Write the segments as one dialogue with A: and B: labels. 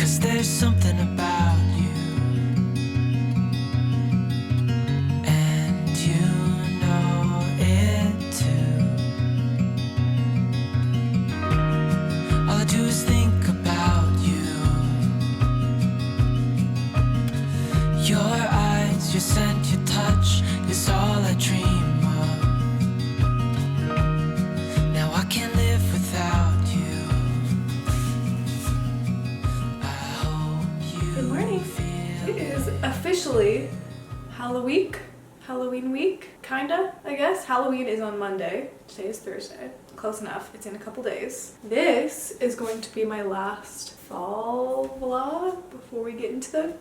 A: 'cause there's something about you, and you know it too. All I do is think about you. Your eyes, your scent, your touch is all I dream of. Now I can't live without you. I hope you
B: Good morning.
A: feel
B: It is officially Halloween week, kinda, I guess. Halloween is on Monday. Today is Thursday. Close enough. It's in a couple days. This is going to be my last fall vlog before we get into the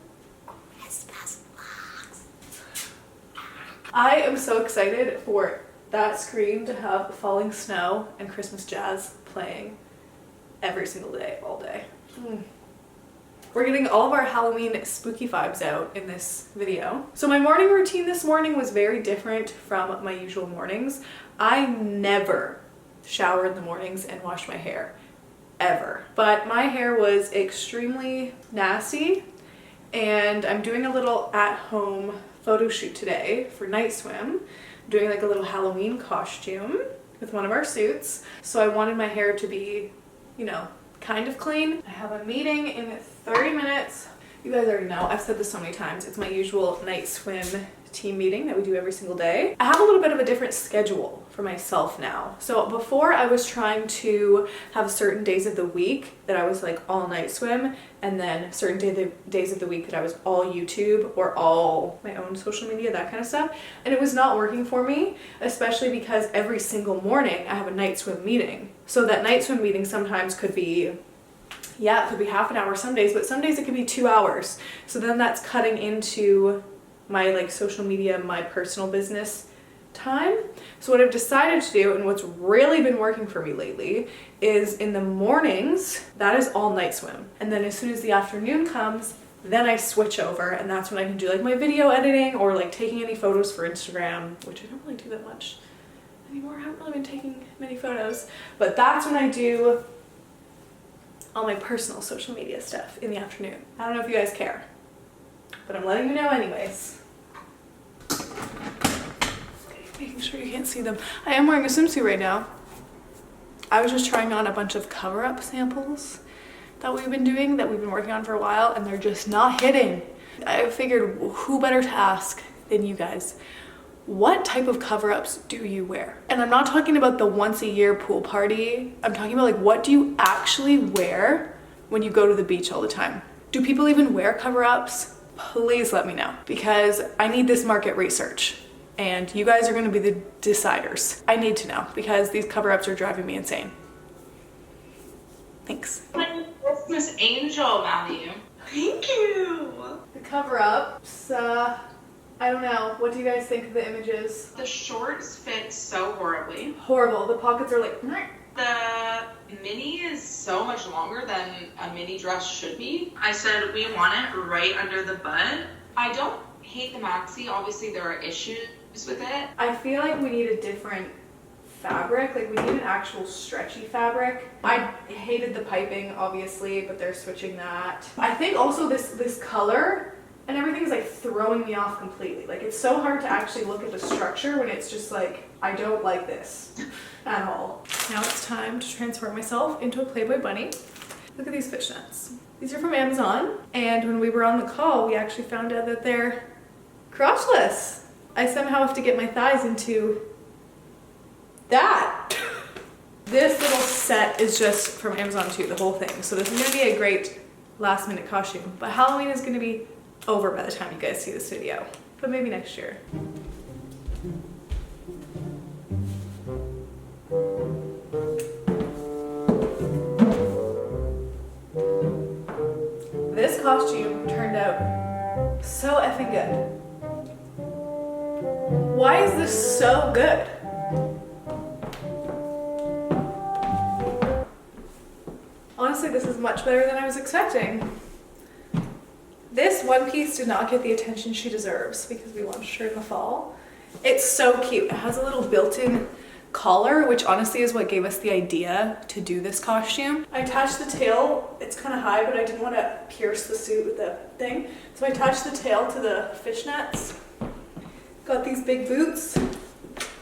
B: Christmas vlogs. I am so excited for that screen to have falling snow and Christmas jazz playing every single day, all day. We're getting all of our Halloween spooky vibes out in this video. So my morning routine this morning was very different from my usual mornings. I never shower in the mornings and wash my hair, ever. But my hair was extremely nasty, and I'm doing a little at-home photo shoot today for night swim. I'm doing like a little Halloween costume with one of our suits. So I wanted my hair to be, you know, kind of clean. I have a meeting in 30 minutes. You guys already know, I've said this so many times, it's my usual night swim team meeting that we do every single day. I have a little bit of a different schedule for myself now. So before I was trying to have certain days of the week that I was like all night swim, and then certain days of the week that I was all YouTube or all my own social media, that kind of stuff. And it was not working for me, especially because every single morning I have a night swim meeting. So that night swim meeting sometimes could be, yeah, it could be half an hour some days, but some days it could be 2 hours. So then that's cutting into my like social media, my personal business time. So what I've decided to do, and what's really been working for me lately, is in the mornings, that is all night swim. And then as soon as the afternoon comes, then I switch over, and that's when I can do like my video editing or like taking any photos for Instagram, which I don't really do that much anymore. I haven't really been taking many photos, but that's when I do all my personal social media stuff in the afternoon. I don't know if you guys care, but I'm letting you know anyways. Okay, making sure you can't see them. I am wearing a swimsuit right now. I was just trying on a bunch of cover-up samples that we've been doing, that we've been working on for a while, and they're just not hitting. I figured who better to ask than you guys. What type of cover-ups do you wear? And I'm not talking about the once a year pool party. I'm talking about like, what do you actually wear when you go to the beach all the time? Do people even wear cover-ups? Please let me know, because I need this market research, and you guys are gonna be the deciders. I need to know, because these cover-ups are driving me insane. Thanks.
C: Christmas angel, Matthew.
B: Thank you. The cover-ups, I don't know. What do you guys think of the images?
C: The shorts fit so horribly.
B: Horrible. The pockets are like,
C: The mini is so much longer than a mini dress should be. I said we want it right under the butt. I don't hate the maxi. Obviously there are issues with it.
B: I feel like we need a different fabric. Like we need an actual stretchy fabric. I hated the piping, obviously, but they're switching that. I think also this color and everything is like throwing me off completely. Like it's so hard to actually look at the structure when it's just like, I don't like this at all. Now it's time to transform myself into a Playboy bunny. Look at these fishnets. These are from Amazon, and when we were on the call, we actually found out that they're crotchless. I somehow have to get my thighs into that. This little set is just from Amazon too, the whole thing. So this is gonna be a great last minute costume, but Halloween is gonna be over by the time you guys see this video, but maybe next year. This costume turned out so effing good. Why is this so good? Honestly, this is much better than I was expecting. This one piece did not get the attention she deserves because we launched her in the fall. It's so cute. It has a little built-in collar, which honestly is what gave us the idea to do this costume. I attached the tail, it's kind of high, but I didn't want to pierce the suit with the thing. So I attached the tail to the fishnets. Got these big boots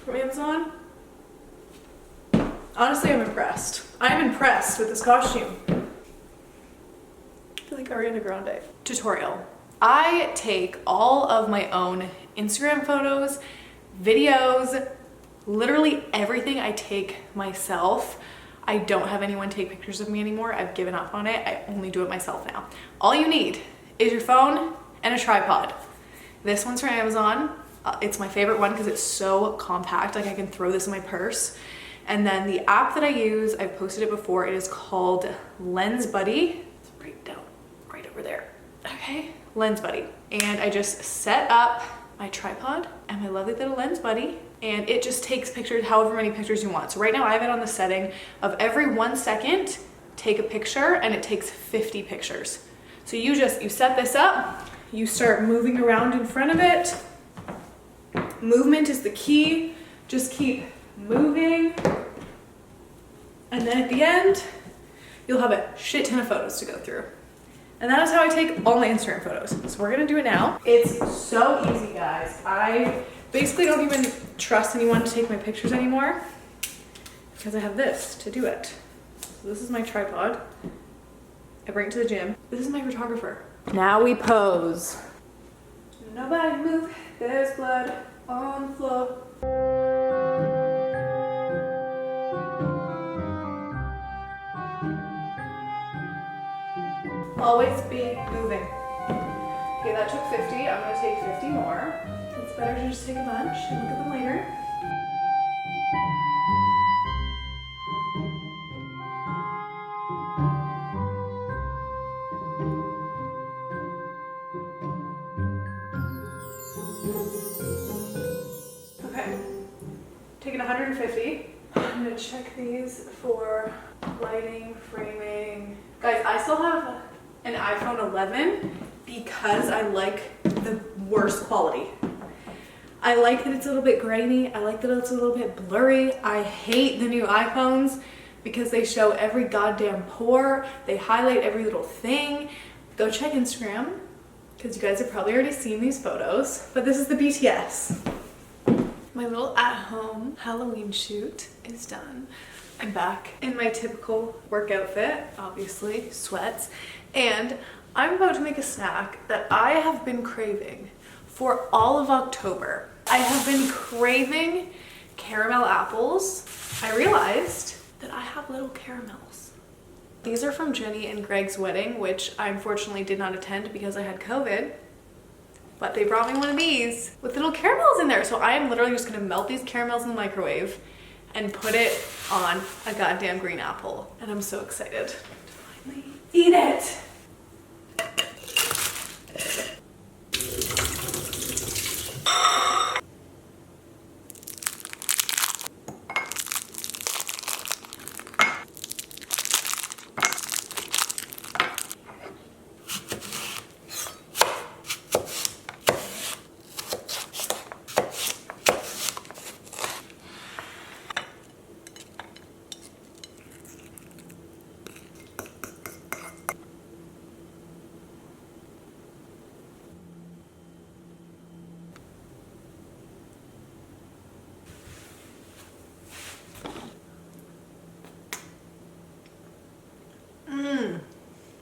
B: from Amazon. Honestly, I'm impressed. I'm impressed with this costume. I feel like Ariana Grande. Tutorial. I take all of my own Instagram photos, videos, literally everything I take myself. I don't have anyone take pictures of me anymore. I've given up on it. I only do it myself now. All you need is your phone and a tripod. This one's from Amazon. It's my favorite one because it's so compact. Like I can throw this in my purse. And then the app that I use, I've posted it before. It is called Lens Buddy. It's right down, right over there. Okay, Lens Buddy. And I just set up my tripod and my lovely little Lens Buddy, and it just takes pictures, however many pictures you want. So right now I have it on the setting of every 1 second, take a picture, and it takes 50 pictures. So you set this up, you start moving around in front of it. Movement is the key. Just keep moving. And then at the end, you'll have a shit ton of photos to go through. And that is how I take all my Instagram photos. So we're gonna do it now. It's so easy, guys. I basically don't even trust anyone to take my pictures anymore because I have this to do it. So this is my tripod. I bring it to the gym. This is my photographer. Now we pose. Nobody move, there's blood on the floor. Always be moving. Okay, that took 50. I'm gonna take 50 more. It's better to just take a bunch and look at them later. Okay, taking 150. I'm gonna check these for lighting, framing. Guys, I still have an iPhone 11 because I like the worst quality. I like that it's a little bit grainy. I like that it's a little bit blurry. I hate the new iPhones because they show every goddamn pore. They highlight every little thing. Go check Instagram because you guys have probably already seen these photos, but this is the BTS. My little at-home Halloween shoot is done. I'm back in my typical work outfit, obviously, sweats, and I'm about to make a snack that I have been craving for all of October. I have been craving caramel apples. I realized that I have little caramels. These are from Jenny and Greg's wedding, which I unfortunately did not attend because I had COVID. But they brought me one of these with little caramels in there. So I am literally just gonna melt these caramels in the microwave and put it on a goddamn green apple. And I'm so excited to finally eat it.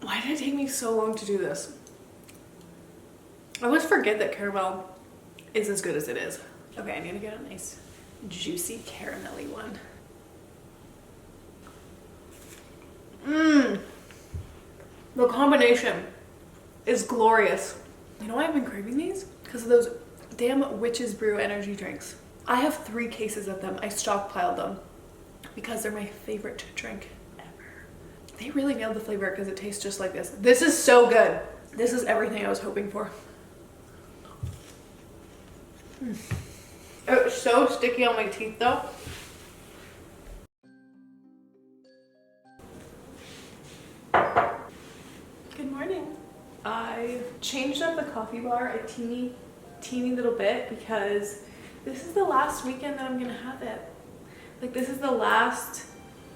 B: Why did it take me so long to do this? I always forget that caramel is as good as it is. Okay, I need to get a nice juicy caramelly one. The combination is glorious. You know why I've been craving these? Because of those damn Witch's Brew energy drinks. I have 3 cases of them. I stockpiled them because they're my favorite drink ever. They really nailed the flavor because it tastes just like this. This is so good. This is everything I was hoping for. It was so sticky on my teeth though. Good morning. I changed up the coffee bar a teeny little bit because this is the last weekend that I'm gonna have it. Like, this is the last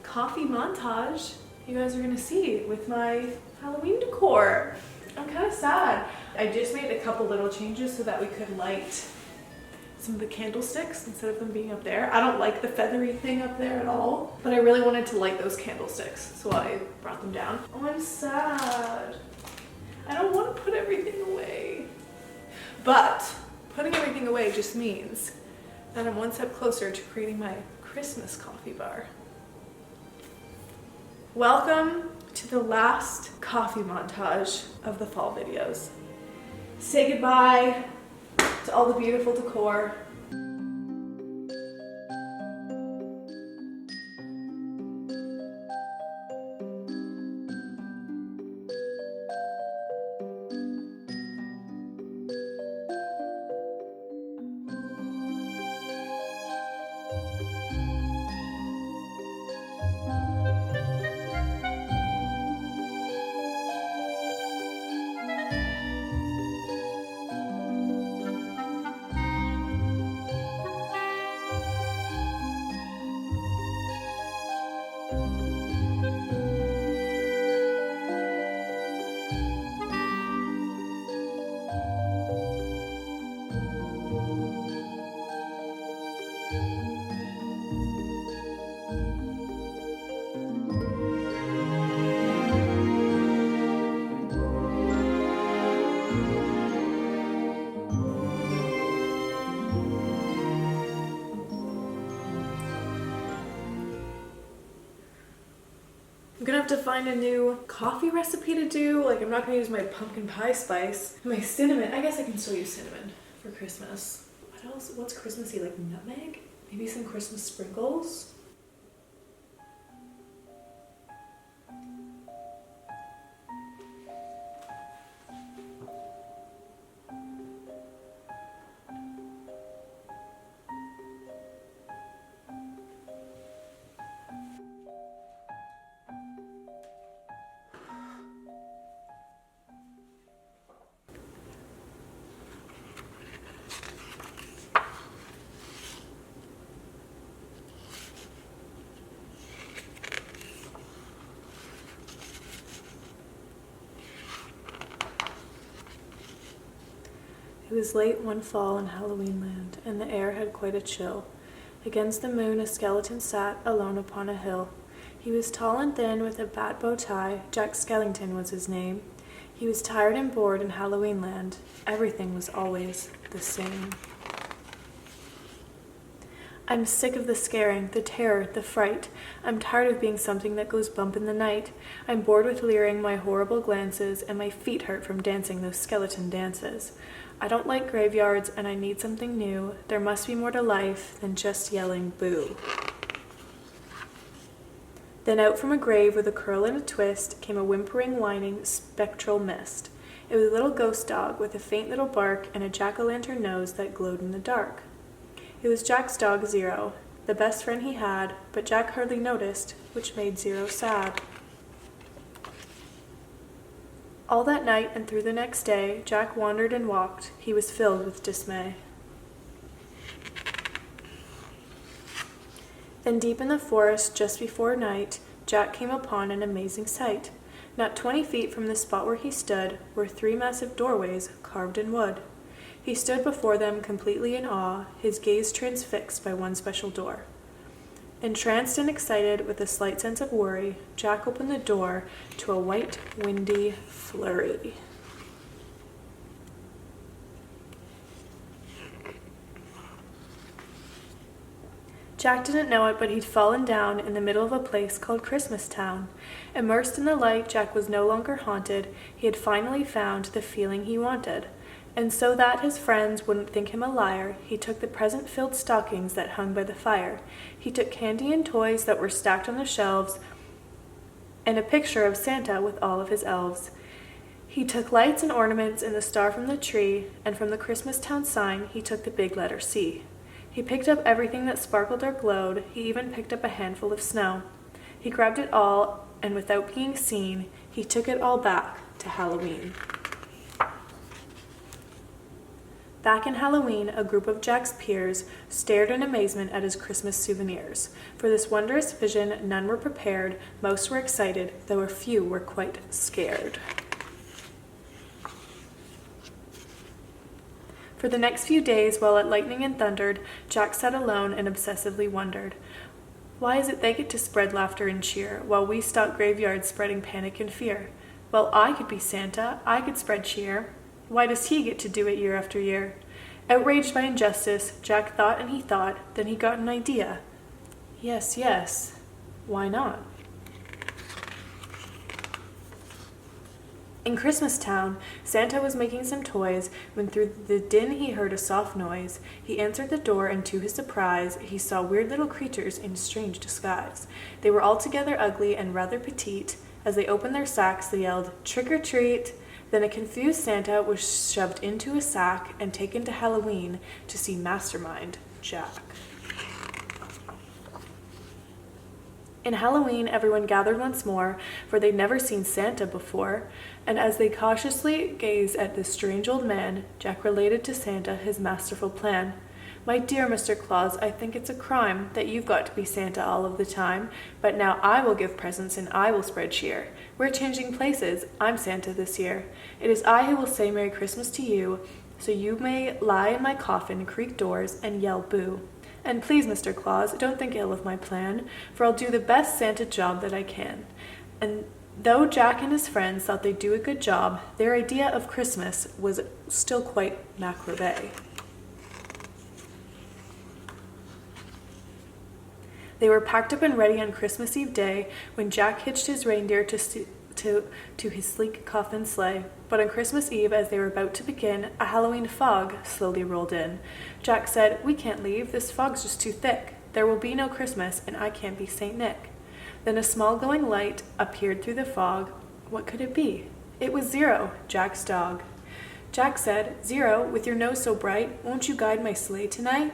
B: coffee montage you guys are gonna see with my Halloween decor. I'm kind of sad. I just made a couple little changes so that we could light some of the candlesticks instead of them being up there. I don't like the feathery thing up there at all, but I really wanted to light those candlesticks, so I brought them down. Oh, I'm sad. I don't want to put everything away. But putting everything away just means that I'm one step closer to creating my Christmas coffee bar. Welcome to the last coffee montage of the fall videos. Say goodbye to all the beautiful decor. I'm gonna have to find a new coffee recipe to do. Like, I'm not gonna use my pumpkin pie spice. My cinnamon, I guess I can still use cinnamon for Christmas. What else? What's Christmassy? Like nutmeg? Maybe some Christmas sprinkles? It was late one fall in Halloween land, and the air had quite a chill. Against the moon a skeleton sat alone upon a hill. He was tall and thin, with a bat bow tie. Jack Skellington was his name. He was tired and bored in Halloween land. Everything was always the same. I'm sick of the scaring, the terror, the fright. I'm tired of being something that goes bump in the night. I'm bored with leering my horrible glances, and my feet hurt from dancing those skeleton dances. I don't like graveyards, and I need something new. There must be more to life than just yelling boo. Then out from a grave with a curl and a twist came a whimpering, whining, spectral mist. It was a little ghost dog with a faint little bark and a jack-o'-lantern nose that glowed in the dark. It was Jack's dog, Zero, the best friend he had, but Jack hardly noticed, which made Zero sad. All that night and through the next day, Jack wandered and walked. He was filled with dismay. Then deep in the forest, just before night, Jack came upon an amazing sight. Not 20 feet from the spot where he stood were 3 massive doorways carved in wood. He stood before them completely in awe, his gaze transfixed by one special door. Entranced and excited, with a slight sense of worry, Jack opened the door to a white, windy flurry. Jack didn't know it, but he'd fallen down in the middle of a place called Christmas Town. Immersed in the light, Jack was no longer haunted. He had finally found the feeling he wanted. And so that his friends wouldn't think him a liar, he took the present-filled stockings that hung by the fire. He took candy and toys that were stacked on the shelves, and a picture of Santa with all of his elves. He took lights and ornaments and the star from the tree, and from the Christmas Town sign he took the big letter C. He picked up everything that sparkled or glowed. He even picked up a handful of snow. He grabbed it all, and without being seen, he took it all back to Halloween. Back in Halloween, a group of Jack's peers stared in amazement at his Christmas souvenirs. For this wondrous vision, none were prepared, most were excited, though a few were quite scared. For the next few days, while it lightened and thundered, Jack sat alone and obsessively wondered, why is it they get to spread laughter and cheer, while we stalk graveyards spreading panic and fear? Well, I could be Santa, I could spread cheer. Why does he get to do it year after year? Outraged by injustice, Jack thought and he thought, then he got an idea. Yes, why not? In Christmastown, Santa was making some toys when through the din he heard a soft noise. He answered the door and to his surprise, he saw weird little creatures in strange disguise. They were altogether ugly and rather petite. As they opened their sacks, they yelled, "Trick or treat!" Then a confused Santa was shoved into a sack and taken to Halloween to see Mastermind Jack. In Halloween, everyone gathered once more, for they'd never seen Santa before, and as they cautiously gazed at this strange old man, Jack related to Santa his masterful plan. "My dear Mr. Claus, I think it's a crime that you've got to be Santa all of the time, but now I will give presents and I will spread cheer. We're changing places. I'm Santa this year. It is I who will say Merry Christmas to you, so you may lie in my coffin, creak doors, and yell boo. And please, Mr. Claus, don't think ill of my plan, for I'll do the best Santa job that I can." And though Jack and his friends thought they'd do a good job, their idea of Christmas was still quite macrobé. They were packed up and ready on Christmas Eve day when Jack hitched his reindeer to his sleek coffin sleigh. But on Christmas Eve, as they were about to begin, a Halloween fog slowly rolled in. Jack said, "We can't leave, this fog's just too thick. There will be no Christmas, and I can't be Saint Nick." Then a small glowing light appeared through the fog. What could it be? It was Zero, Jack's dog. Jack said, "Zero, with your nose so bright, won't you guide my sleigh tonight?"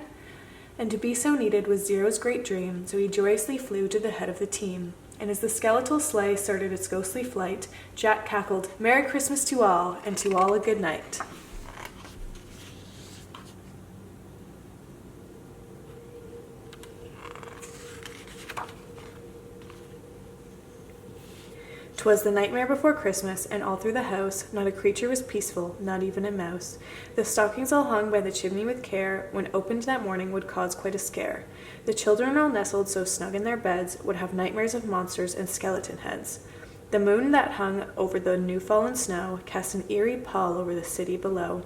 B: And to be so needed was Zero's great dream, so he joyously flew to the head of the team. And as the skeletal sleigh started its ghostly flight, Jack cackled, "Merry Christmas to all, and to all a good night." "'Twas the nightmare before Christmas, and all through the house not a creature was peaceful, not even a mouse. The stockings all hung by the chimney with care, when opened that morning would cause quite a scare. The children all nestled so snug in their beds, would have nightmares of monsters and skeleton heads. The moon that hung over the new-fallen snow cast an eerie pall over the city below.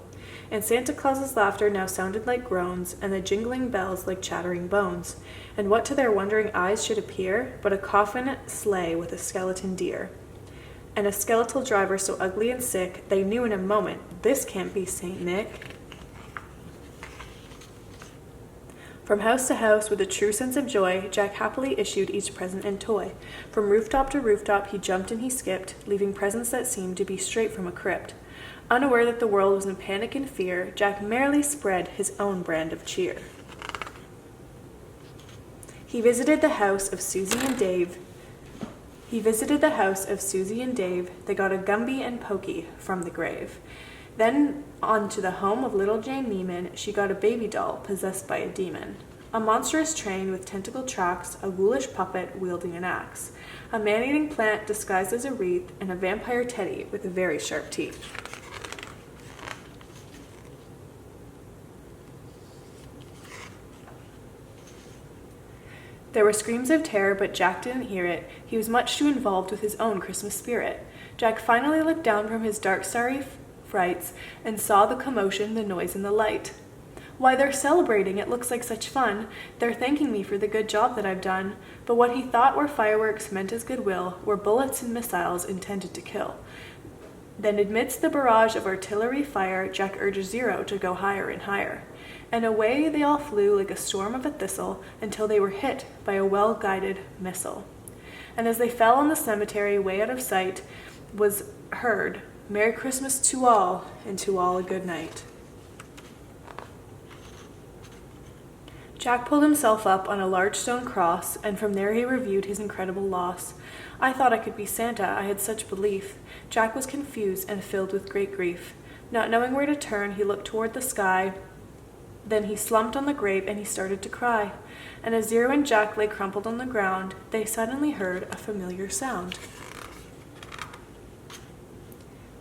B: And Santa Claus's laughter now sounded like groans, and the jingling bells like chattering bones. And what to their wondering eyes should appear but a coffin sleigh with a skeleton deer. And a skeletal driver so ugly and sick, they knew in a moment, this can't be Saint Nick. From house to house, with a true sense of joy, Jack happily issued each present and toy. From rooftop to rooftop he jumped and he skipped, leaving presents that seemed to be straight from a crypt. Unaware that the world was in panic and fear, Jack merrily spread his own brand of cheer. He visited the house of Susie and Dave. They got a Gumby and Pokey from the grave. Then on to the home of little Jane Neiman, she got a baby doll possessed by a demon. A monstrous train with tentacled tracks, a ghoulish puppet wielding an axe, a man-eating plant disguised as a wreath, and a vampire teddy with very sharp teeth. There were screams of terror, but Jack didn't hear it. He was much too involved with his own Christmas spirit. Jack finally looked down from his dark, starry frights and saw the commotion, the noise, and the light. "Why, they're celebrating. It looks like such fun. They're thanking me for the good job that I've done." But what he thought were fireworks meant as goodwill were bullets and missiles intended to kill. Then amidst the barrage of artillery fire, Jack urged Zero to go higher and higher. And away they all flew like a storm of a thistle until they were hit by a well-guided missile. And as they fell on the cemetery way out of sight, was heard, "Merry Christmas to all, and to all a good night." Jack pulled himself up on a large stone cross, and from there he reviewed his incredible loss. "I thought I could be Santa, I had such belief." Jack was confused and filled with great grief. Not knowing where to turn, he looked toward the sky. Then he slumped on the grave and he started to cry. And as Zero and Jack lay crumpled on the ground, they suddenly heard a familiar sound.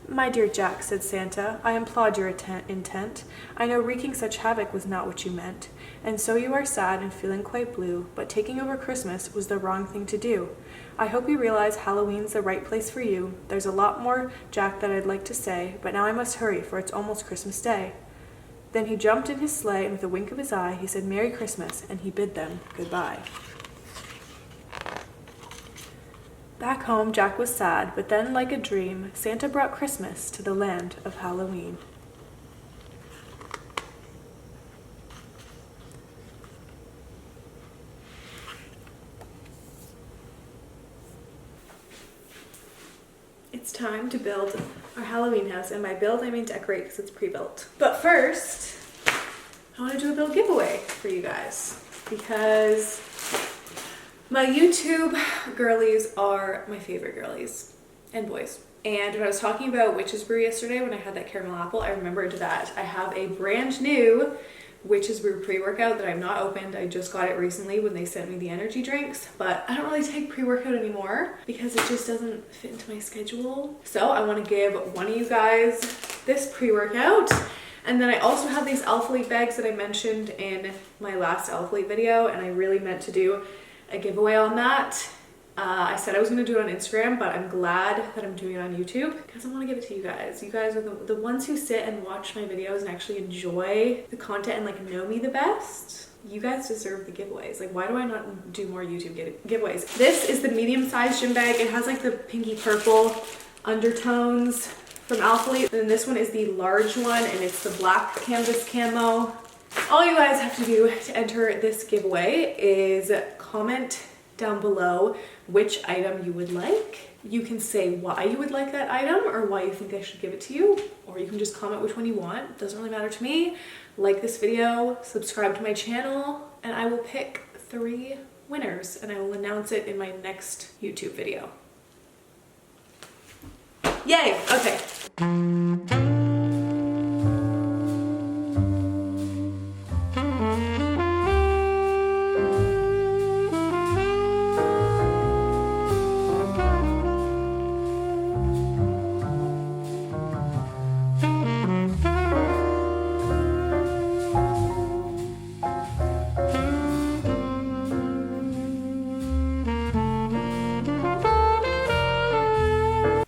B: "My dear Jack," said Santa, "I applaud your intent. I know wreaking such havoc was not what you meant. And so you are sad and feeling quite blue, but taking over Christmas was the wrong thing to do. I hope you realize Halloween's the right place for you. There's a lot more, Jack, that I'd like to say, but now I must hurry, for it's almost Christmas Day." Then he jumped in his sleigh, and with a wink of his eye, he said Merry Christmas, and he bid them goodbye. Back home, Jack was sad, but then, like a dream, Santa brought Christmas to the land of Halloween. It's time to build our Halloween house, and by build I mean decorate because it's pre-built. But first, I want to do a build giveaway for you guys because my YouTube girlies are my favorite girlies and boys. And when I was talking about Witch's Brew yesterday when I had that caramel apple, I remembered that I have a brand new Witch's Brew pre-workout that I've not opened. I just got it recently when they sent me the energy drinks, but I don't really take pre-workout anymore because it just doesn't fit into my schedule. So I want to give one of you guys this pre-workout. And then I also have these Alphalete bags that I mentioned in my last Alphalete video, and I really meant to do a giveaway on that. I said I was going to do it on Instagram, but I'm glad that I'm doing it on YouTube because I want to give it to you guys. You guys are the ones who sit and watch my videos and actually enjoy the content and like know me the best. You guys deserve the giveaways. Like, why do I not do more YouTube giveaways? This is the medium-sized gym bag. It has like the pinky purple undertones from Alphalete. And then this one is the large one, and it's the black canvas camo. All you guys have to do to enter this giveaway is comment down below which item you would like. You can say why you would like that item or why you think I should give it to you, or you can just comment which one you want. It doesn't really matter to me. Like this video, subscribe to my channel, and I will pick 3 winners and I will announce it in my next YouTube video. Yay! Okay.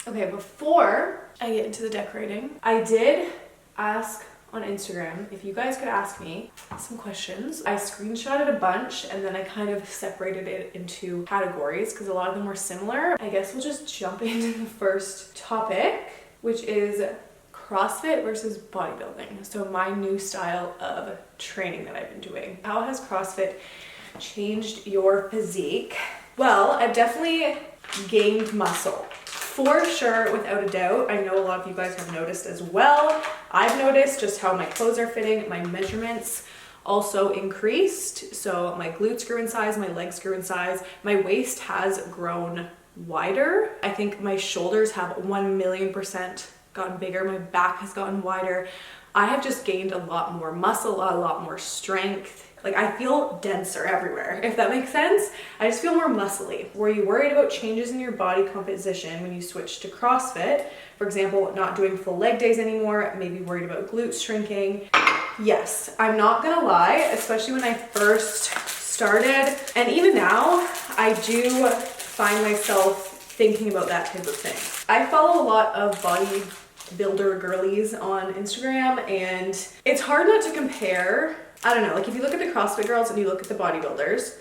B: Okay, before I get into the decorating, I did ask on Instagram if you guys could ask me some questions. I screenshotted a bunch and then I kind of separated it into categories because a lot of them were similar. I guess we'll just jump into the first topic, which is CrossFit versus bodybuilding. So my new style of training that I've been doing. How has CrossFit changed your physique? Well, I've definitely gained muscle. For sure, without a doubt. I know a lot of you guys have noticed as well. I've noticed just how my clothes are fitting. My measurements also increased. So my glutes grew in size, my legs grew in size. My waist has grown wider. I think my shoulders have 1,000,000% gotten bigger. My back has gotten wider. I have just gained a lot more muscle, a lot more strength. Like, I feel denser everywhere, if that makes sense. I just feel more muscly. Were you worried about changes in your body composition when you switched to CrossFit? For example, not doing full leg days anymore, maybe worried about glutes shrinking? Yes, I'm not gonna lie, especially when I first started, and even now, I do find myself thinking about that type of thing. I follow a lot of bodybuilder girlies on Instagram, and it's hard not to compare. I don't know, like if you look at the CrossFit girls and you look at the bodybuilders,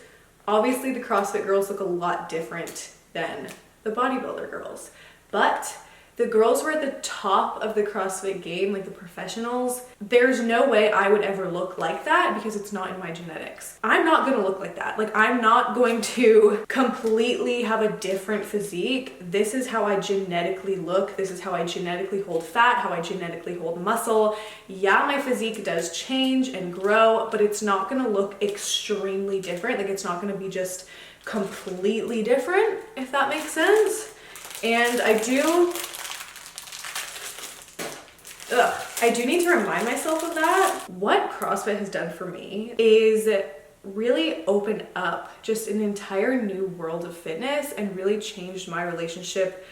B: obviously the CrossFit girls look a lot different than the bodybuilder girls. But the girls who are at the top of the CrossFit game, like the professionals, there's no way I would ever look like that because it's not in my genetics. I'm not gonna look like that. Like, I'm not going to completely have a different physique. This is how I genetically look. This is how I genetically hold fat, how I genetically hold muscle. Yeah, my physique does change and grow, but it's not gonna look extremely different. Like, it's not gonna be just completely different, if that makes sense. And I do... I do need to remind myself of that. What CrossFit has done for me is really open up just an entire new world of fitness and really changed my relationship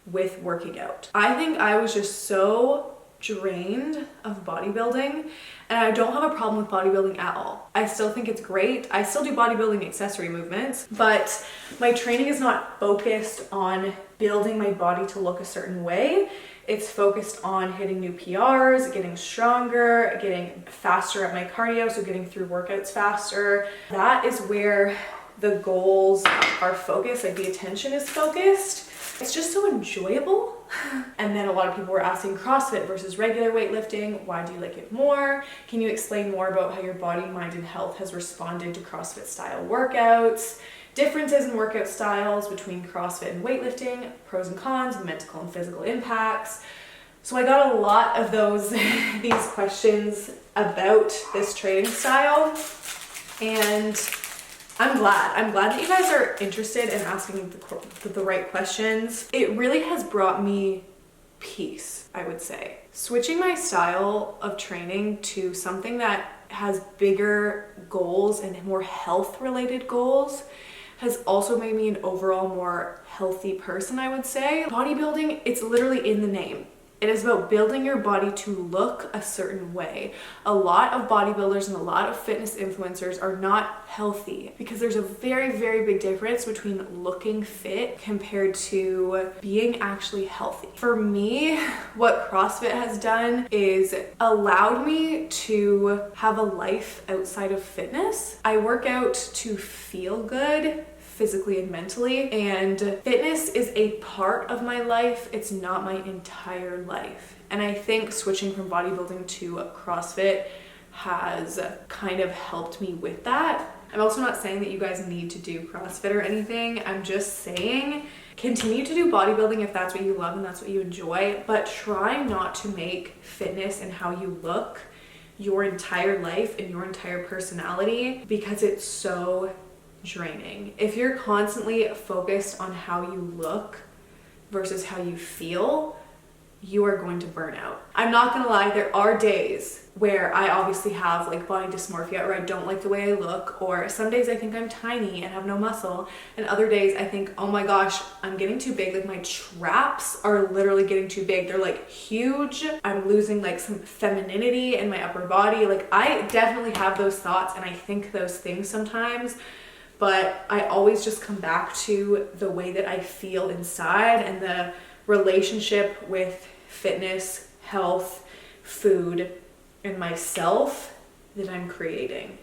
B: with working out. I think I was just so drained of bodybuilding, and I don't have a problem with bodybuilding at all. I still think it's great. I still do bodybuilding accessory movements, but my training is not focused on building my body to look a certain way. It's focused on hitting new PRs, getting stronger, getting faster at my cardio, so getting through workouts faster. That is where the goals are focused, like the attention is focused. It's just so enjoyable. And then a lot of people were asking CrossFit versus regular weightlifting. Why do you like it more? Can you explain more about how your body, mind, and health has responded to CrossFit style workouts? Differences in workout styles between CrossFit and weightlifting, pros and cons, mental and physical impacts. So I got a lot of these questions about this training style, and I'm glad that you guys are interested in asking the right questions. It really has brought me peace, I would say. Switching my style of training to something that has bigger goals and more health related goals has also made me an overall more healthy person, I would say. Bodybuilding, it's literally in the name. It is about building your body to look a certain way. A lot of bodybuilders and a lot of fitness influencers are not healthy because there's a very, very big difference between looking fit compared to being actually healthy. For me, what CrossFit has done is allowed me to have a life outside of fitness. I work out to feel good, physically and mentally, and fitness is a part of my life. It's not my entire life. And I think switching from bodybuilding to CrossFit has kind of helped me with that. I'm also not saying that you guys need to do CrossFit or anything. I'm just saying continue to do bodybuilding if that's what you love and that's what you enjoy, but try not to make fitness and how you look your entire life and your entire personality, because it's so draining. If you're constantly focused on how you look versus how you feel, you are going to burn out. I'm not gonna lie, there are days where I obviously have like body dysmorphia, or I don't like the way I look, or some days I think I'm tiny and have no muscle, and other days I think, oh my gosh, I'm getting too big. Like my traps are literally getting too big. They're like huge. I'm losing like some femininity in my upper body. Like I definitely have those thoughts and I think those things sometimes, but I always just come back to the way that I feel inside and the relationship with fitness, health, food, and myself that I'm creating.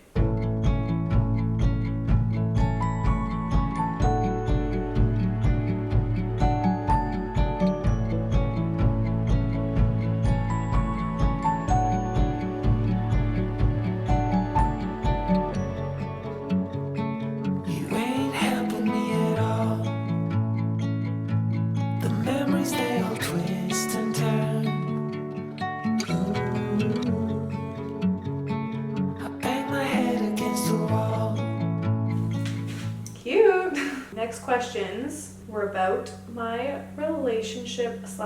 B: Next questions were about my relationships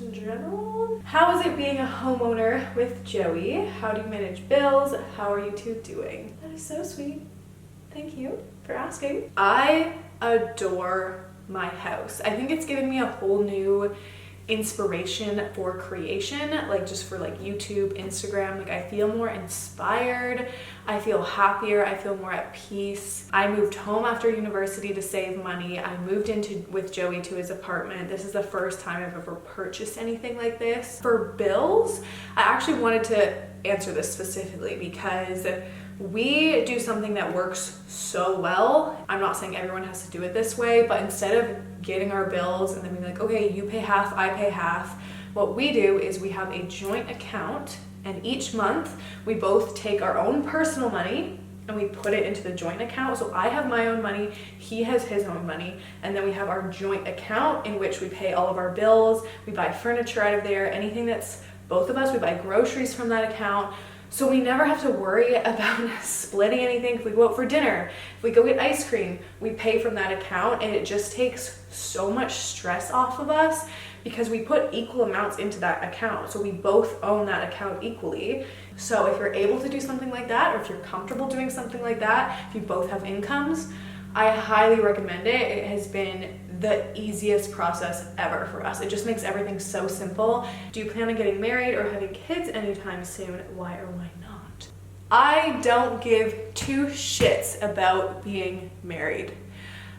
B: in general. How is it being a homeowner with Joey? How do you manage bills? How are you two doing? That is so sweet. Thank you for asking. I adore my house. I think it's given me a whole new inspiration for creation, like just for like YouTube, Instagram. Like I feel more inspired, I feel happier, I feel more at peace. I moved home after university to save money. I moved into with Joey to his apartment. This is the first time I've ever purchased anything like this. For bills, I actually wanted to answer this specifically because we do something that works so well. I'm not saying everyone has to do it this way, but instead of getting our bills and then being like, okay, you pay half, I pay half, what we do is we have a joint account, and each month we both take our own personal money and we put it into the joint account. So I have my own money, he has his own money, and then we have our joint account in which we pay all of our bills, we buy furniture out of there, anything that's both of us, we buy groceries from that account. So we never have to worry about splitting anything. If we go out for dinner, if we go get ice cream, we pay from that account, and it just takes so much stress off of us because we put equal amounts into that account. So we both own that account equally. So if you're able to do something like that, or if you're comfortable doing something like that, if you both have incomes, I highly recommend it. It has been the easiest process ever for us. It just makes everything so simple. Do you plan on getting married or having kids anytime soon? Why or why not? I don't give two shits about being married.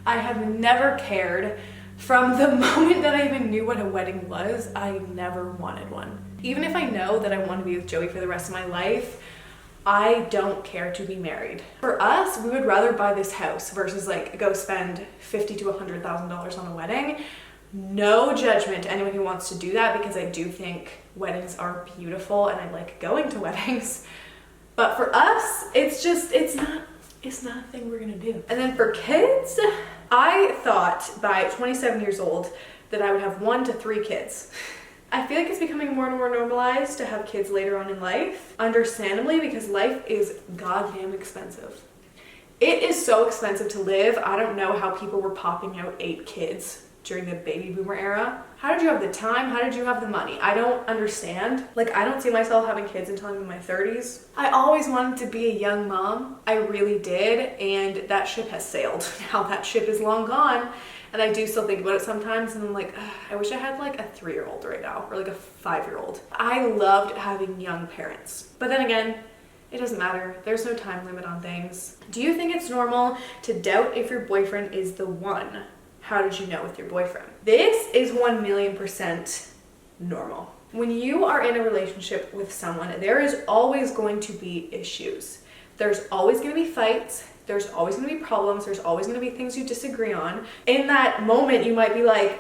B: I have never cared. From the moment that I even knew what a wedding was, I never wanted one. Even if I know that I want to be with Joey for the rest of my life, I don't care to be married. For us, we would rather buy this house versus like go spend $50,000 to $100,000 on a wedding. No judgment to anyone who wants to do that, because I do think weddings are beautiful and I like going to weddings. But for us, it's not a thing we're gonna do. And then for kids, I thought by 27 years old that I would have 1 to 3 kids. I feel like it's becoming more and more normalized to have kids later on in life, understandably, because life is goddamn expensive. It is so expensive to live. I don't know how people were popping out 8 kids during the baby boomer era. How did you have the time? How did you have the money? I don't understand. Like, I don't see myself having kids until I'm in my 30s. I always wanted to be a young mom. I really did, and that ship has sailed. Now that ship is long gone. And I do still think about it sometimes, and I'm like, I wish I had like a 3-year-old right now, or like a 5-year-old. I loved having young parents. But then again, it doesn't matter. There's no time limit on things. Do you think it's normal to doubt if your boyfriend is the one? How did you know with your boyfriend? This is 1,000,000% normal. When you are in a relationship with someone, there is always going to be issues. There's always going to be fights. There's always going to be problems. There's always going to be things you disagree on. In that moment, you might be like,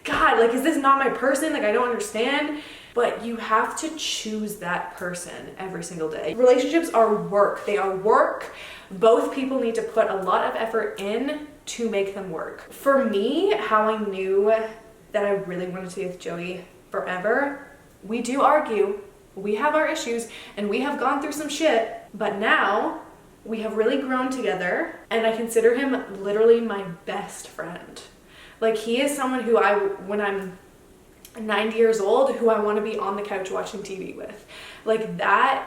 B: God, like, is this not my person? Like, I don't understand. But you have to choose that person every single day. Relationships are work. They are work. Both people need to put a lot of effort in to make them work. For me, how I knew that I really wanted to be with Joey forever, we do argue. We have our issues and we have gone through some shit. But now we have really grown together, and I consider him literally my best friend. Like, he is someone who when I'm 90 years old, who I want to be on the couch watching TV with. Like, that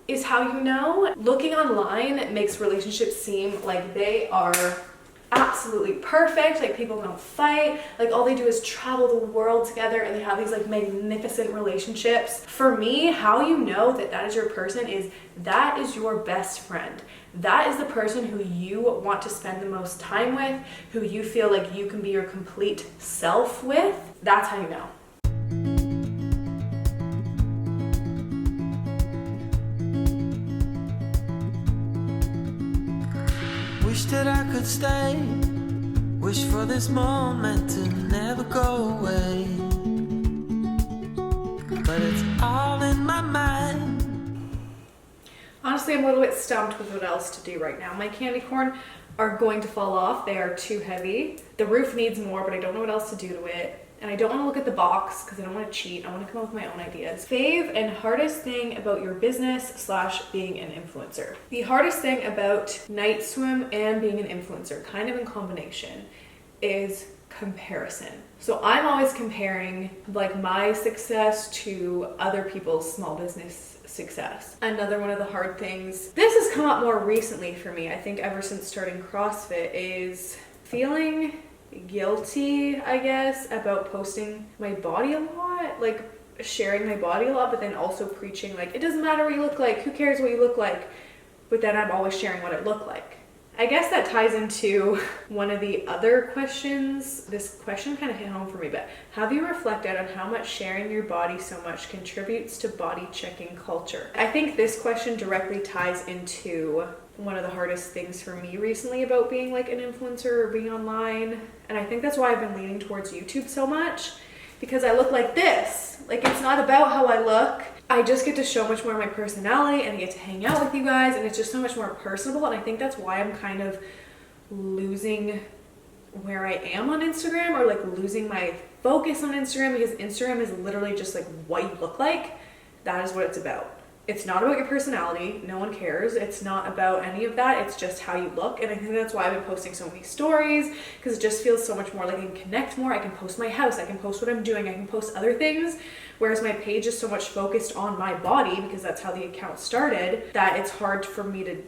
B: is how you know. Looking online makes relationships seem like they are absolutely perfect, like people don't fight, like all they do is travel the world together and they have these like magnificent relationships. For me, how you know that that is your person is that is your best friend. That is the person who you want to spend the most time with, who you feel like you can be your complete self with. That's how you know.
A: Wish that I could stay. Wish for this moment to never go away. But it's all in my mind.
B: Honestly, I'm a little bit stumped with what else to do right now. My candy corn are going to fall off. They are too heavy. The roof needs more, but I don't know what else to do to it. And I don't want to look at the box because I don't want to cheat. I want to come up with my own ideas. Fave and hardest thing about your business / being an influencer. The hardest thing about Night Swim and being an influencer, kind of in combination, is comparison. So I'm always comparing like my success to other people's small business success. Another one of the hard things, this has come up more recently for me, I think ever since starting CrossFit, is feeling guilty, I guess, about posting my body a lot, like sharing my body a lot, but then also preaching like it doesn't matter what you look like, who cares what you look like, but then I'm always sharing what it looked like. I guess that ties into one of the other questions. This question kind of hit home for me, but have you reflected on how much sharing your body so much contributes to body checking culture? I think this question directly ties into one of the hardest things for me recently about being like an influencer or being online. And I think that's why I've been leaning towards YouTube so much, because I look like this. Like, it's not about how I look. I just get to show much more of my personality and I get to hang out with you guys, and it's just so much more personable. And I think that's why I'm kind of losing where I am on Instagram, or like losing my focus on Instagram, because Instagram is literally just like what you look like. That is what it's about. It's not about your personality. No one cares. It's not about any of that. It's just how you look. And I think that's why I've been posting so many stories, because it just feels so much more like I can connect more. I can post my house. I can post what I'm doing. I can post other things. Whereas my page is so much focused on my body, because that's how the account started, that it's hard for me to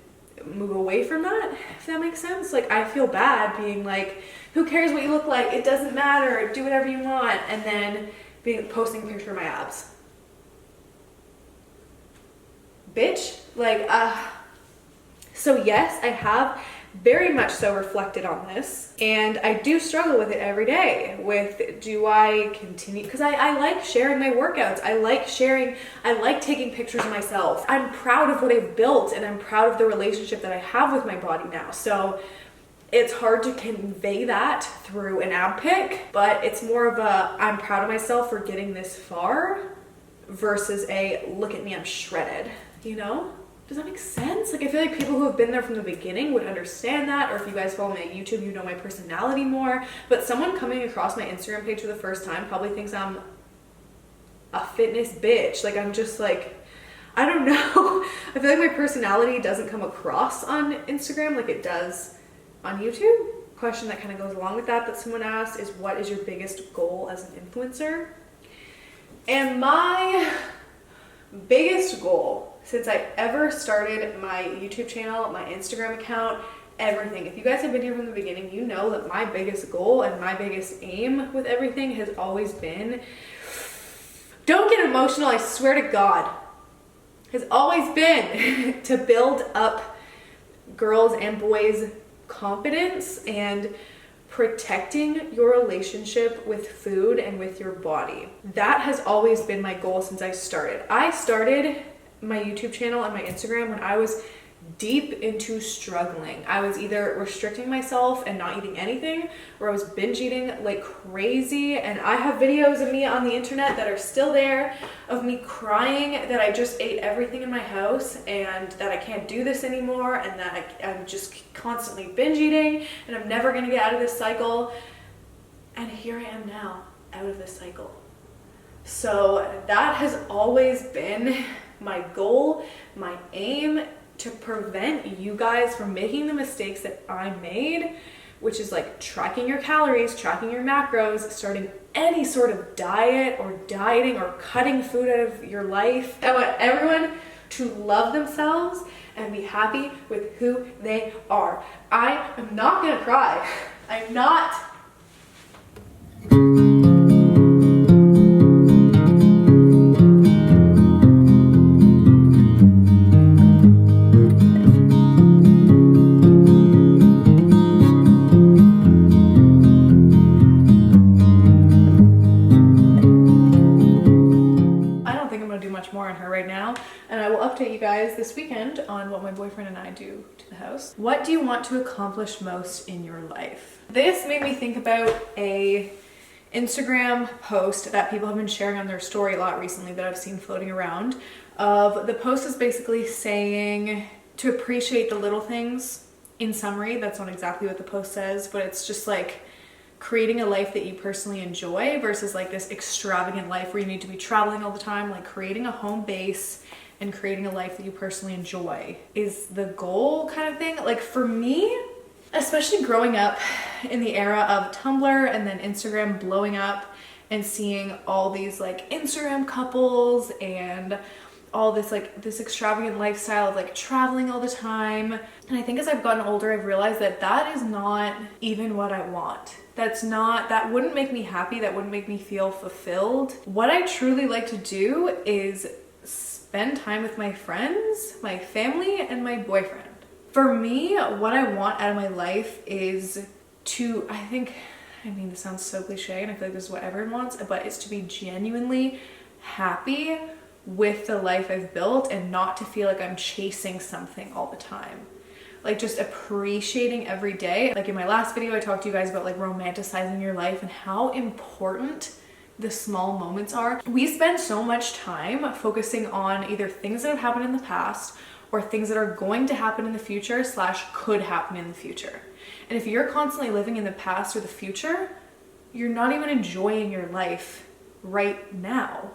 B: move away from that, if that makes sense. Like, I feel bad being like, who cares what you look like? It doesn't matter. Do whatever you want. And then posting a picture of my abs. Bitch. Like, so yes, I have very much so reflected on this, and I do struggle with it every day with, do I continue? Because I like sharing my workouts. I like taking pictures of myself. I'm proud of what I've built, and I'm proud of the relationship that I have with my body now. So it's hard to convey that through an ab pic, but it's more of a, I'm proud of myself for getting this far versus a, look at me, I'm shredded, you know? Does that make sense? Like, I feel like people who have been there from the beginning would understand that, or if you guys follow me on YouTube, you know my personality more. But someone coming across my Instagram page for the first time probably thinks I'm a fitness bitch. Like, I'm just like, I don't know. I feel like my personality doesn't come across on Instagram like it does on YouTube. Question that kind of goes along with that someone asked is, what is your biggest goal as an influencer? And my biggest goal since I ever started my YouTube channel, my Instagram account, everything. If you guys have been here from the beginning, you know that my biggest goal and my biggest aim with everything has always been, don't get emotional, I swear to God, has always been to build up girls' and boys' confidence and protecting your relationship with food and with your body. That has always been my goal since I started. I started my YouTube channel and my Instagram when I was deep into struggling. I was either restricting myself and not eating anything, or I was binge eating like crazy. And I have videos of me on the internet that are still there of me crying that I just ate everything in my house and that I can't do this anymore, and that I'm just constantly binge eating and I'm never gonna get out of this cycle. And here I am now, out of this cycle. So that has always been my goal, my aim, to prevent you guys from making the mistakes that I made, which is like tracking your calories, tracking your macros, starting any sort of diet or dieting or cutting food out of your life. I want everyone to love themselves and be happy with who they are. I am not gonna cry. I'm not. More on her right now, and I will update you guys this weekend on what my boyfriend and I do to the house. What do you want to accomplish most in your life? This made me think about a Instagram post that people have been sharing on their story a lot recently that I've seen floating around. The post is basically saying to appreciate the little things. In summary, that's not exactly what the post says, but it's just like creating a life that you personally enjoy versus like this extravagant life where you need to be traveling all the time. Like, creating a home base and creating a life that you personally enjoy is the goal, kind of thing. Like, for me, especially growing up in the era of Tumblr and then Instagram blowing up and seeing all these like Instagram couples and all this like this extravagant lifestyle of like traveling all the time. And I think as I've gotten older, I've realized that that is not even what I want. That wouldn't make me happy. That wouldn't make me feel fulfilled. What I truly like to do is spend time with my friends, my family, and my boyfriend. For me, what I want out of my life is to, this sounds so cliche and I feel like this is what everyone wants, but it's to be genuinely happy with the life I've built and not to feel like I'm chasing something all the time. Like, just appreciating every day. Like in my last video, I talked to you guys about like romanticizing your life and how important the small moments are. We spend so much time focusing on either things that have happened in the past or things that are going to happen in the future / could happen in the future. And if you're constantly living in the past or the future, you're not even enjoying your life right now.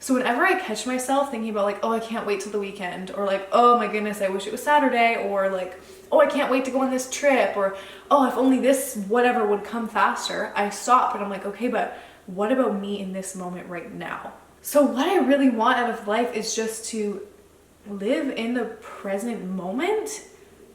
B: So whenever I catch myself thinking about like, oh, I can't wait till the weekend, or like, oh my goodness, I wish it was Saturday, or like, oh, I can't wait to go on this trip, or oh, if only this whatever would come faster, I stop and I'm like, okay, but what about me in this moment right now? So what I really want out of life is just to live in the present moment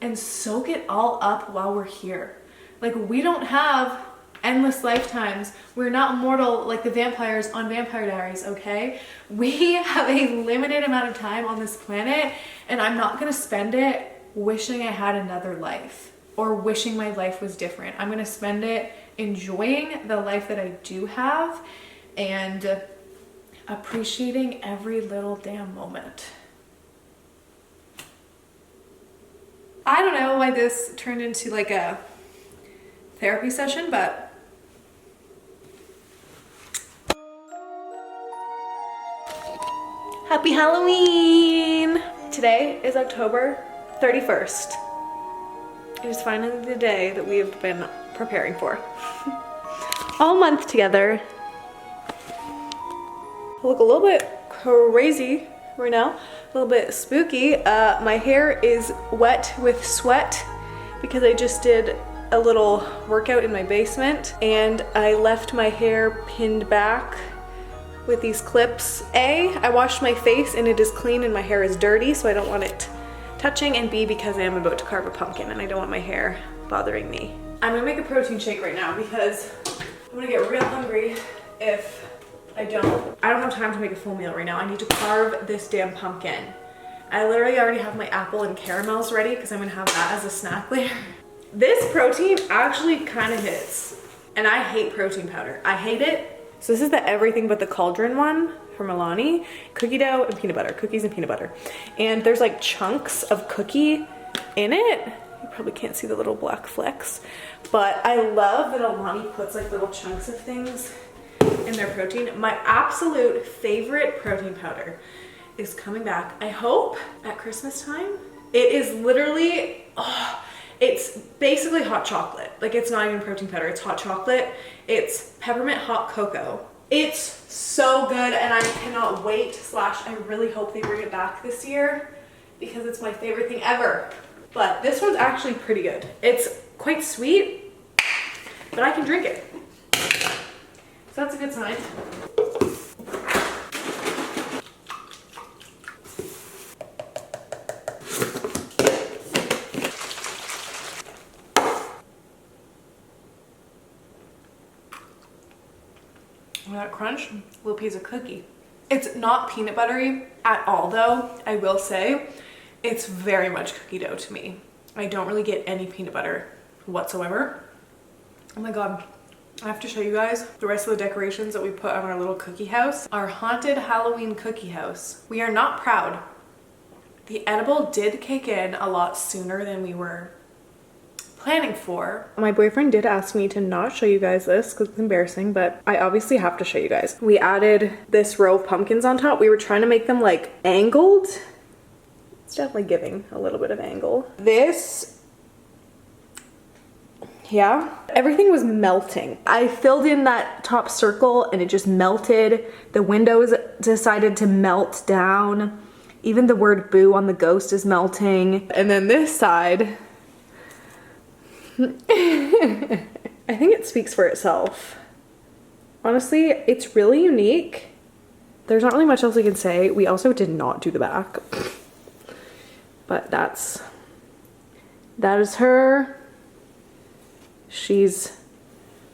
B: and soak it all up while we're here. Like, we don't have endless lifetimes. We're not mortal like the vampires on Vampire Diaries, okay? We have a limited amount of time on this planet, and I'm not gonna spend it wishing I had another life or wishing my life was different. I'm gonna spend it enjoying the life that I do have and appreciating every little damn moment. I don't know why this turned into like a therapy session, but happy Halloween! Today is October 31st. It is finally the day that we have been preparing for. All month together. I look a little bit crazy right now, a little bit spooky. My hair is wet with sweat because I just did a little workout in my basement and I left my hair pinned back with these clips. A, I washed my face and it is clean and my hair is dirty, so I don't want it touching, and B, because I am about to carve a pumpkin and I don't want my hair bothering me. I'm gonna make a protein shake right now because I'm gonna get real hungry if I don't have time to make a full meal right now. I need to carve this damn pumpkin. I literally already have my apple and caramels ready because I'm gonna have that as a snack later. This protein actually kind of hits, and I hate protein powder. I hate it. So this is the everything but the cauldron one from Alani. Cookie dough and peanut butter, cookies and peanut butter. And there's like chunks of cookie in it. You probably can't see the little black flecks, but I love that Alani puts like little chunks of things in their protein. My absolute favorite protein powder is coming back, I hope, at Christmas time. It is literally, it's basically hot chocolate. Like, it's not even protein powder, it's hot chocolate. It's peppermint hot cocoa. It's so good and I cannot wait, slash I really hope they bring it back this year because it's my favorite thing ever. But this one's actually pretty good. It's quite sweet, but I can drink it. So that's a good sign. That crunch, little piece of cookie. It's not peanut buttery at all though, I will say. It's very much cookie dough to me. I don't really get any peanut butter whatsoever. Oh my god, I have to show you guys the rest of the decorations that we put on our little cookie house. Our haunted Halloween cookie house. We are not proud. The edible did kick in a lot sooner than we were planning for. My boyfriend did ask me to not show you guys this because it's embarrassing, but I obviously have to show you guys. We added this row of pumpkins on top. We were trying to make them like angled. It's definitely giving a little bit of angle. This, yeah, everything was melting. I filled in that top circle and it just melted. The windows decided to melt down. Even the word boo on the ghost is melting. And then this side, I think it speaks for itself. Honestly, it's really unique. There's not really much else I can say. We also did not do the back. But that is her. She's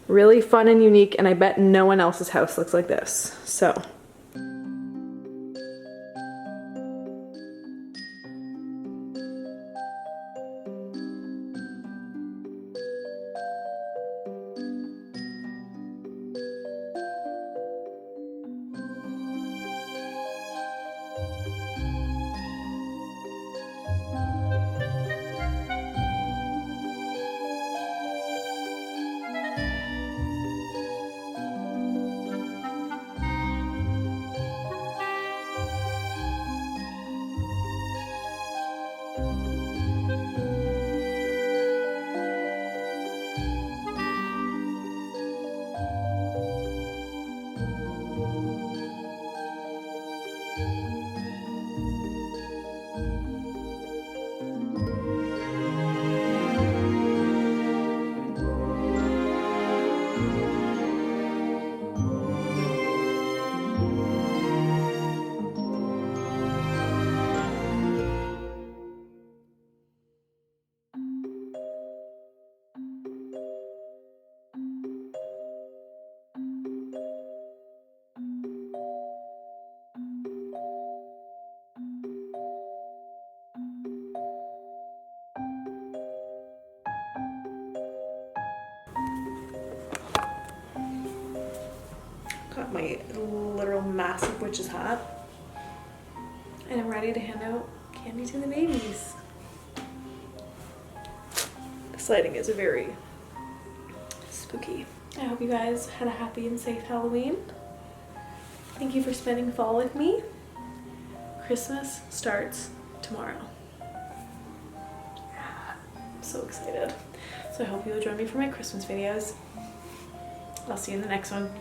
B: really fun and unique, and I bet no one else's house looks like this. So Got my literal massive witch's hat. And I'm ready to hand out candy to the babies. This lighting is very spooky. I hope you guys had a happy and safe Halloween. Thank you for spending fall with me. Christmas starts tomorrow. I'm so excited. So I hope you'll join me for my Christmas videos. I'll see you in the next one.